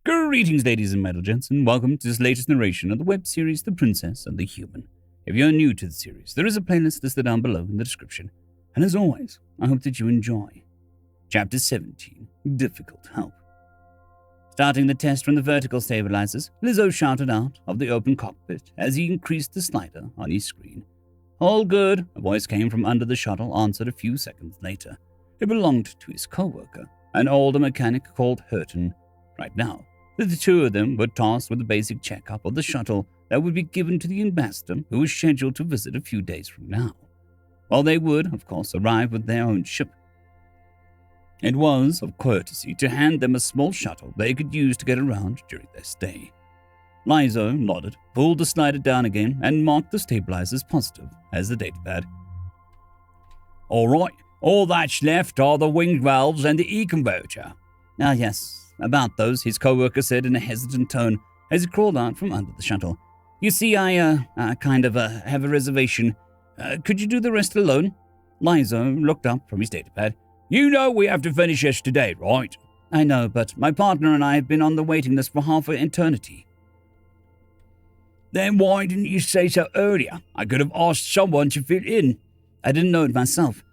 Greetings, ladies and gents, and welcome to this latest narration of the web series The Princess and the Human. If you're new to the series, there is a playlist listed down below in the description. And as always, I hope that you enjoy. Chapter 17, Difficult Help. Starting the test from the vertical stabilizers, Lizzo shouted out of the open cockpit as he increased the slider on his screen. All good, a voice came from under the shuttle, answered a few seconds later. It belonged to his co-worker, an older mechanic called Hurton. Right now, the two of them were tasked with a basic checkup of the shuttle that would be given to the ambassador who was scheduled to visit a few days from now. While they would, of course, arrive with their own ship. It was, of courtesy, to hand them a small shuttle they could use to get around during their stay. Lizzo nodded, pulled the slider down again, and marked the stabilizers positive as the datapad. All right, all that's left are the wing valves and the E-converter. Ah, yes. About those, his co-worker said in a hesitant tone as he crawled out from under the shuttle. You see, I have a reservation. Could you do the rest alone? Lizzo looked up from his datapad. You know we have to finish this today, right? I know, but my partner and I have been on the waiting list for half an eternity. Then why didn't you say so earlier? I could have asked someone to fit in. I didn't know it myself.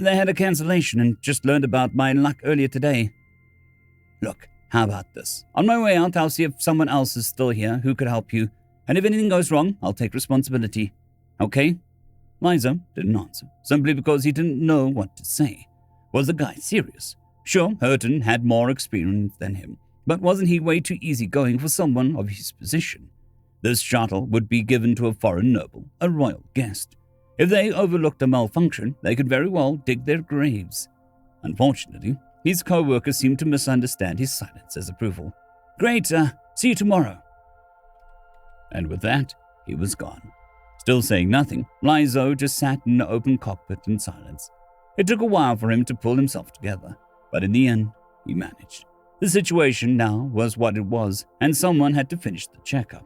They had a cancellation and just learned about my luck earlier today. Look, how about this? On my way out, I'll see if someone else is still here who could help you, and if anything goes wrong, I'll take responsibility. Okay? Lizzo didn't answer, simply because he didn't know what to say. Was the guy serious? Sure, Hurton had more experience than him, but wasn't he way too easygoing for someone of his position? This shuttle would be given to a foreign noble, a royal guest. If they overlooked a malfunction, they could very well dig their graves. Unfortunately, his co-worker seemed to misunderstand his silence as approval. Great, see you tomorrow. And with that, he was gone. Still saying nothing, Lizzo just sat in the open cockpit in silence. It took a while for him to pull himself together, but in the end, he managed. The situation now was what it was, and someone had to finish the checkup.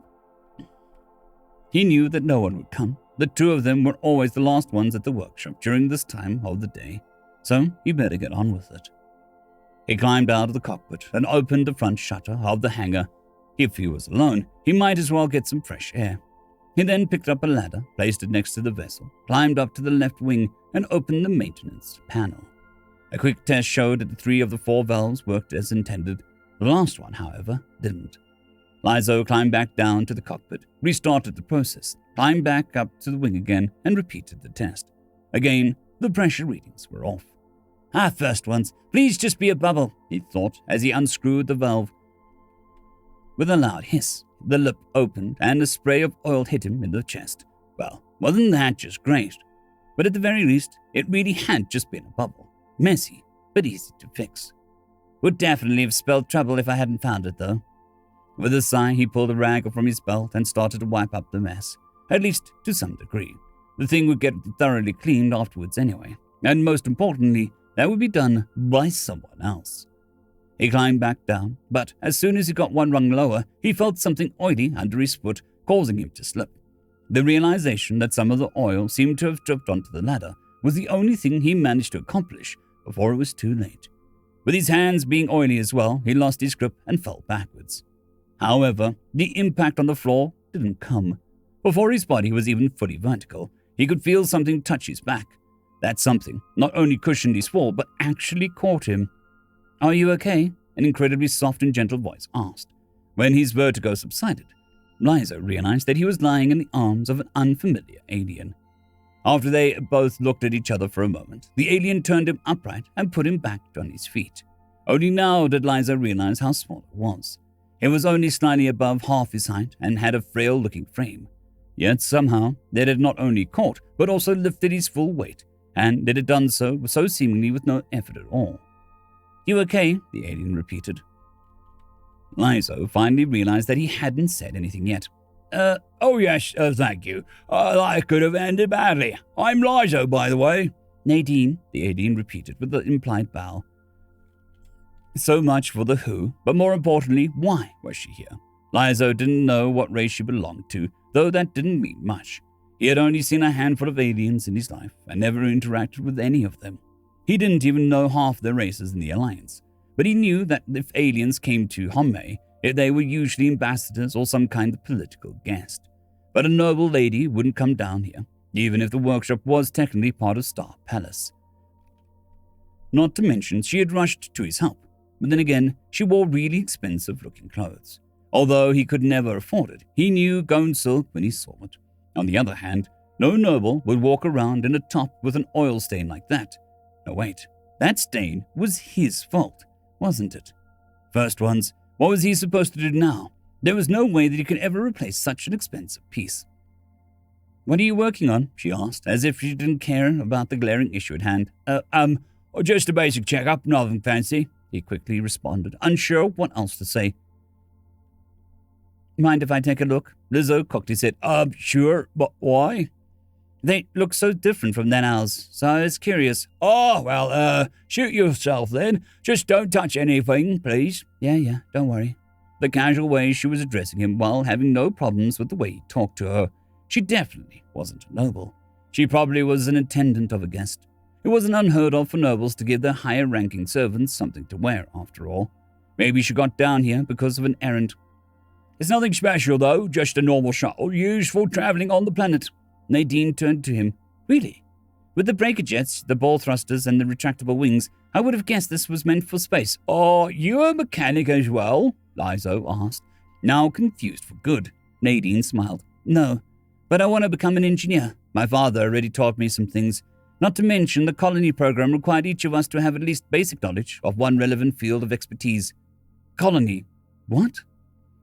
He knew that no one would come. The two of them were always the last ones at the workshop during this time of the day, so he better get on with it. He climbed out of the cockpit and opened the front shutter of the hangar. If he was alone, he might as well get some fresh air. He then picked up a ladder, placed it next to the vessel, climbed up to the left wing, and opened the maintenance panel. A quick test showed that 3 of the 4 valves worked as intended. The last one, however, didn't. Lizzo climbed back down to the cockpit, restarted the process, climbed back up to the wing again, and repeated the test. Again, the pressure readings were off. First ones, please just be a bubble, he thought as he unscrewed the valve. With a loud hiss, the lip opened and a spray of oil hit him in the chest. Well, wasn't that just great? But at the very least, it really had just been a bubble. Messy, but easy to fix. Would definitely have spelled trouble if I hadn't found it, though. With a sigh, he pulled a rag from his belt and started to wipe up the mess, at least to some degree. The thing would get thoroughly cleaned afterwards anyway, and most importantly, that would be done by someone else. He climbed back down, but as soon as he got one rung lower, he felt something oily under his foot, causing him to slip. The realization that some of the oil seemed to have dripped onto the ladder was the only thing he managed to accomplish before it was too late. With his hands being oily as well, he lost his grip and fell backwards. However, the impact on the floor didn't come. Before his body was even fully vertical, he could feel something touch his back. That something not only cushioned his fall, but actually caught him. Are you okay? An incredibly soft and gentle voice asked. When his vertigo subsided, Lizzo realized that he was lying in the arms of an unfamiliar alien. After they both looked at each other for a moment, the alien turned him upright and put him back on his feet. Only now did Lizzo realize how small it was. It was only slightly above half his height and had a frail-looking frame. Yet somehow, it had not only caught, but also lifted his full weight, and it had done so seemingly with no effort at all. You okay? The alien repeated. Lizzo finally realized that he hadn't said anything yet. Oh yes, thank you. That could have ended badly. I'm Lizzo, by the way. Nadine, the alien repeated with the implied bow. So much for the who, but more importantly, why was she here? Lizzo didn't know what race she belonged to, though that didn't mean much. He had only seen a handful of aliens in his life and never interacted with any of them. He didn't even know half the races in the Alliance, but he knew that if aliens came to Homme, They were usually ambassadors or some kind of political guest. But a noble lady wouldn't come down here, even if the workshop was technically part of Star Palace. Not to mention, she had rushed to his help, but then again, she wore really expensive-looking clothes. Although he could never afford it, he knew gown silk when he saw it. On the other hand, no noble would walk around in a top with an oil stain like that. No, wait, that stain was his fault, wasn't it? First ones, what was he supposed to do now? There was no way that he could ever replace such an expensive piece. "What are you working on?" she asked, as if she didn't care about the glaring issue at hand. Just a basic checkup, nothing fancy," he quickly responded, unsure what else to say. "Mind if I take a look?" Lizzo cocked his head. Sure, but why?" "They look so different from then ours, so I was curious." "Oh, well, shoot yourself then. Just don't touch anything, please." Yeah, don't worry." The casual way she was addressing him while having no problems with the way he talked to her. She definitely wasn't a noble. She probably was an attendant of a guest. It wasn't unheard of for nobles to give their higher-ranking servants something to wear, after all. Maybe she got down here because of an errand. "It's nothing special, though, just a normal shuttle used for traveling on the planet." Nadine turned to him. "Really? With the breaker jets, the ball thrusters, and the retractable wings, I would have guessed this was meant for space." "Are you a mechanic as well?" Lizzo asked, now confused for good. Nadine smiled. "No, but I want to become an engineer. My father already taught me some things. Not to mention, the colony program required each of us to have at least basic knowledge of one relevant field of expertise." "Colony? What?"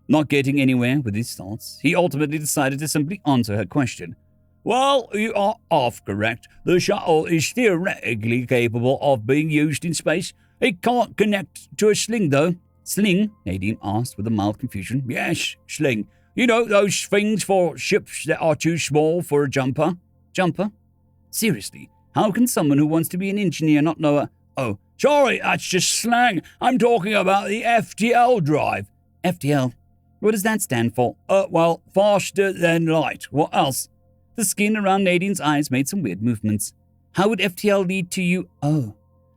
Not getting anywhere with his thoughts, he ultimately decided to simply answer her question. "Well, you are half correct. The shuttle is theoretically capable of being used in space. It can't connect to a sling, though." "Sling?" Nadine asked with a mild confusion. "Yes, sling. You know, those things for ships that are too small for a jumper." "Jumper? Seriously, how can someone who wants to be an engineer not know a—" "Oh, sorry, that's just slang. I'm talking about the FTL drive." "FTL? What does that stand for?" Well, faster than light. What else?" The skin around Nadine's eyes made some weird movements. "How would FTL lead to you—" "Oh,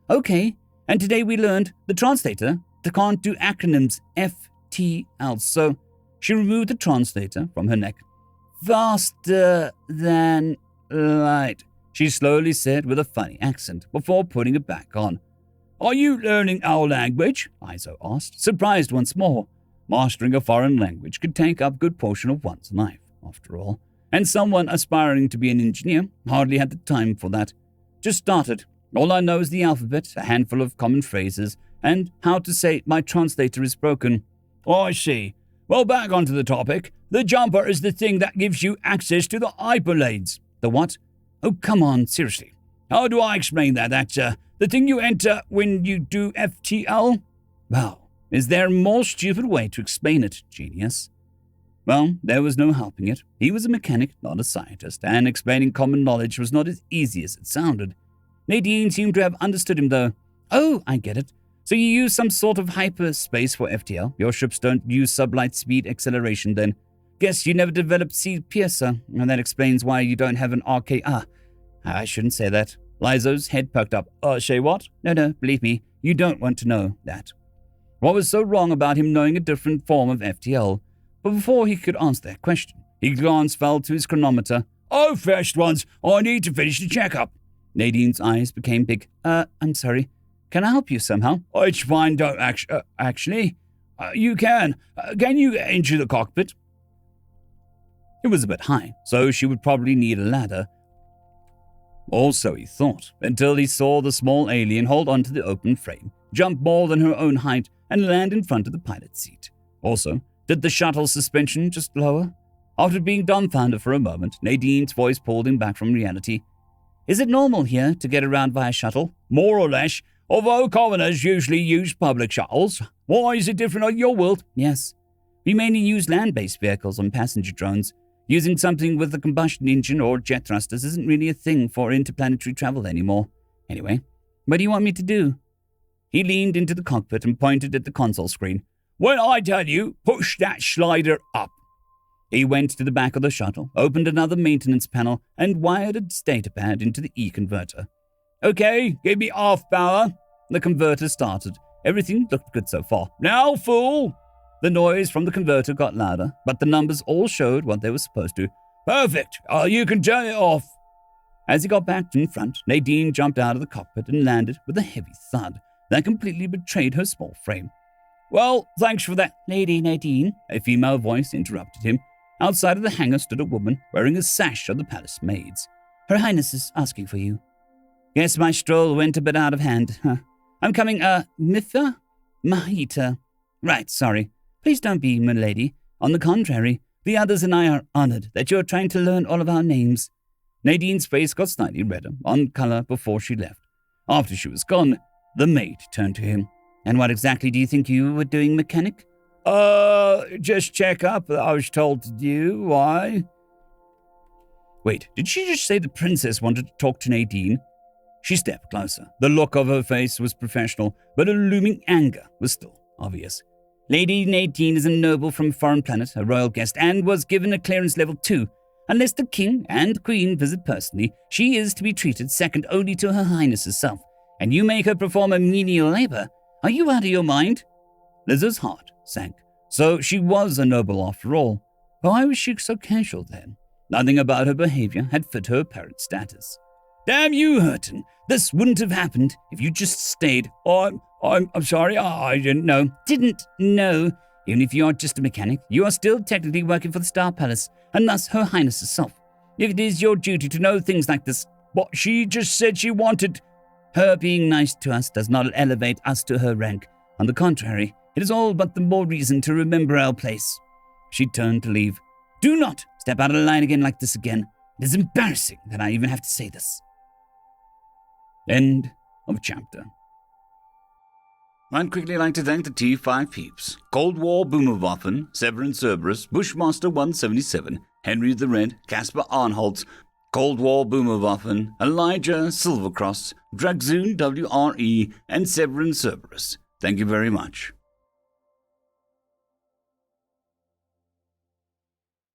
okay. And today we learned the translator that can't do acronyms, FTL, so..." She removed the translator from her neck. "Faster than light," she slowly said with a funny accent, before putting it back on. "Are you learning our language?" Lizzo asked, surprised once more. Mastering a foreign language could take up a good portion of one's life, after all, and someone aspiring to be an engineer hardly had the time for that. "Just started. All I know is the alphabet, a handful of common phrases, and how to say 'my translator is broken.'" "Oh, I see. Well, back onto the topic. The jumper is the thing that gives you access to the hyperlanes." "The what?" "Oh, come on, seriously. How do I explain that? That's the thing you enter when you do FTL?" "Wow. Is there a more stupid way to explain it, genius?" Well, there was no helping it. He was a mechanic, not a scientist, and explaining common knowledge was not as easy as it sounded. Nadine seemed to have understood him, though. "Oh, I get it. So you use some sort of hyperspace for FTL. Your ships don't use sublight speed acceleration, then. Guess you never developed Seed Piercer, and that explains why you don't have an RK... I shouldn't say that." Lizzo's head perked up. Say what?" No, believe me, you don't want to know that." What was so wrong about him knowing a different form of FTL? But before he could answer that question, his glance fell to his chronometer. "Oh, first ones, I need to finish the checkup." Nadine's eyes became big. I'm sorry. Can I help you somehow?" "Oh, it's fine, don't actually. You can. Can you get into the cockpit?" It was a bit high, so she would probably need a ladder. Also, he thought, until he saw the small alien hold onto the open frame, jump more than her own height, and land in front of the pilot's seat. Also, did the shuttle's suspension just lower? After being dumbfounded for a moment, Nadine's voice pulled him back from reality. "Is it normal here to get around via shuttle?" "More or less, although commoners usually use public shuttles. Why is it different on your world?" "Yes. We mainly use land-based vehicles on passenger drones. Using something with a combustion engine or jet thrusters isn't really a thing for interplanetary travel anymore. Anyway, what do you want me to do?" He leaned into the cockpit and pointed at the console screen. "When I tell you, push that slider up." He went to the back of the shuttle, opened another maintenance panel, and wired a data pad into the E-converter. "Okay, give me half power." The converter started. Everything looked good so far. "Now, full." The noise from the converter got louder, but the numbers all showed what they were supposed to. Perfect. You can turn it off. As he got back in front, Nadine jumped out of the cockpit and landed with a heavy thud that completely betrayed her small frame. Well, thanks for that, Lady Nadine, a female voice interrupted him. Outside of the hangar stood a woman wearing a sash of the palace maids. Her Highness is asking for you. Guess my stroll went a bit out of hand. I'm coming, Mitha? Mahita. Right, sorry. Please don't be, my lady. On the contrary, the others and I are honored that you're trying to learn all of our names. Nadine's face got slightly redder on color before she left. After she was gone, the maid turned to him. And what exactly do you think you were doing, mechanic? Just check up. I was told to do. Why? Wait, did she just say the princess wanted to talk to Nadine? She stepped closer. The look of her face was professional, but a looming anger was still obvious. Lady Nadine is a noble from a foreign planet, a royal guest, and was given a clearance level 2. Unless the king and queen visit personally, she is to be treated second only to her highness herself. And you make her perform a menial labor? Are you out of your mind? Liz's heart sank. So she was a noble after all. Why was she so casual then? Nothing about her behavior had fit her apparent status. Damn you, Hurton. This wouldn't have happened if you just stayed. I'm sorry, I didn't know. Didn't know. Even if you are just a mechanic, you are still technically working for the Star Palace, and thus her highness herself. If it is your duty to know things like this, what she just said she wanted. Her being nice to us does not elevate us to her rank. On the contrary, it is all but the more reason to remember our place. She turned to leave. Do not step out of line again like this again. It is embarrassing that I even have to say this. End of chapter. I'd quickly like to thank the T5 peeps: Cold War Boomerwaffen, Severin Cerberus, Bushmaster 177, HenryTheRed, Casper Arnholtz, Cold War Boomerwaffen, Elijah Silvercross, Dragzoon W.R.E, and Severin Cerberus. Thank you very much.